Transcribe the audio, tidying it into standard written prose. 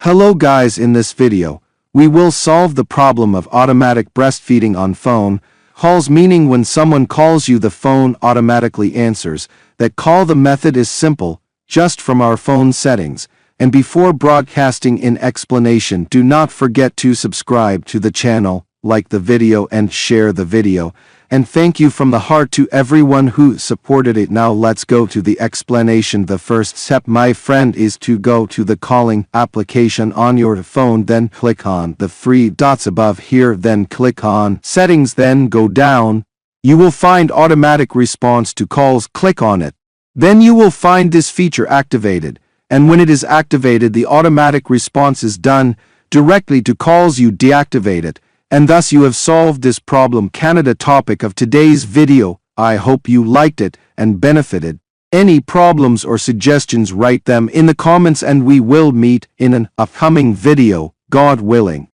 Hello guys, in this video, we will solve the problem of automatic breastfeeding on phone calls, meaning when someone calls you the phone automatically answers. That call the method is simple, just from our phone settings. And before broadcasting in explanation, do not forget to subscribe to the channel, like the video and share the video. And thank you from the heart to everyone who supported it. Now let's go to the explanation. The first step, my friend, is to go to the calling application on your phone, then click on the three dots above here, then click on settings, then go down. You will find automatic response to calls. Click on it. Then you will find this feature activated, and when it is activated, the automatic response is done directly to calls. You deactivate it, and thus you have solved this problem. Canada topic of today's video. I hope you liked it and benefited. Any problems or suggestions, write them in the comments and we will meet in an upcoming video, God willing.